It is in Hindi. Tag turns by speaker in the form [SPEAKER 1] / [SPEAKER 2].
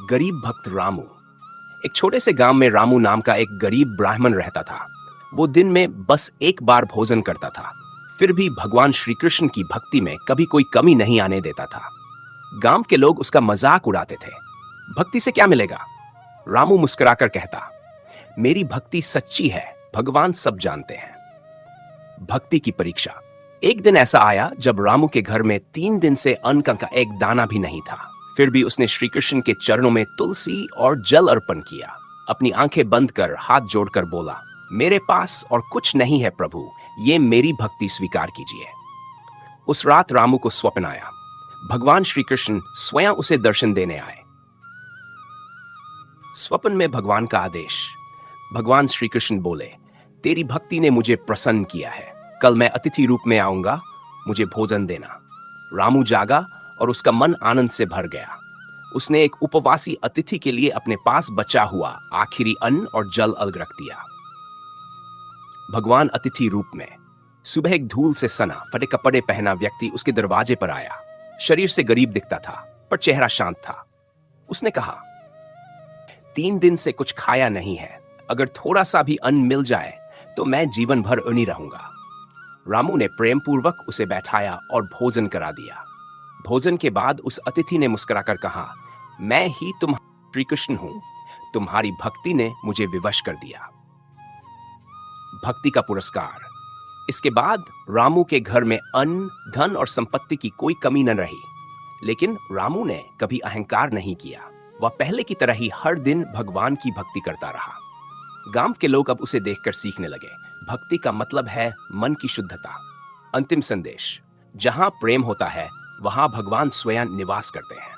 [SPEAKER 1] गरीब भक्त रामू। एक छोटे से गांव में रामू नाम का एक गरीब ब्राह्मण रहता था। वो दिन में बस एक बार भोजन करता था, फिर भी भगवान श्री कृष्ण की भक्ति में कभी कोई कमी नहीं आने देता था। गांव के लोग उसका मजाक उड़ाते थे। भक्ति से क्या मिलेगा? रामू मुस्कुराकर कहता, मेरी भक्ति सच्ची है, भगवान सब जानते हैं। भक्ति की परीक्षा। एक दिन ऐसा आया जब रामू के घर में 3 दिन से अन्न का एक दाना भी नहीं था। फिर भी उसने श्री कृष्ण के चरणों में तुलसी और जल अर्पण किया। अपनी आंखें बंद कर हाथ जोड़कर बोला, मेरे पास और कुछ नहीं है प्रभु, ये मेरी भक्ति स्वीकार कीजिए। उस रात रामू को स्वप्न आया। भगवान श्री कृष्ण स्वयं उसे दर्शन देने आए। स्वप्न में भगवान का आदेश। भगवान श्री कृष्ण बोले, तेरी भक्ति ने मुझे प्रसन्न किया है, कल मैं अतिथि रूप में आऊंगा, मुझे भोजन देना। रामू जागा और उसका मन आनंद से भर गया। उसने एक उपवासी अतिथि के लिए अपने पास बचा हुआ आखिरी अन्न और जल अलग रख दिया। भगवान अतिथि रूप में। सुबह एक धूल से सना फटे कपड़े पहना व्यक्ति उसके दरवाजे पर आया। शरीर से गरीब दिखता था, पर चेहरा शांत था। उसने कहा, 3 दिन से कुछ खाया नहीं है, अगर थोड़ा सा भी अन्न मिल जाए तो मैं जीवन भर ऋणी रहूंगा। रामू ने प्रेम पूर्वक उसे बैठाया और भोजन करा दिया। भोजन के बाद उस अतिथि ने मुस्कुराकर कहा, मैं ही तुम्हारा श्री कृष्ण हूं, तुम्हारी भक्ति ने मुझे विवश कर दिया। भक्ति का पुरस्कार। इसके बाद रामू के घर में अन्न, धन और संपत्ति की कोई कमी न रही। लेकिन रामू ने कभी अहंकार नहीं किया। वह पहले की तरह ही हर दिन भगवान की भक्ति करता रहा। गांव के लोग अब उसे देखकर सीखने लगे, भक्ति का मतलब है मन की शुद्धता। अंतिम संदेश, जहां प्रेम होता है वहां भगवान स्वयं निवास करते हैं।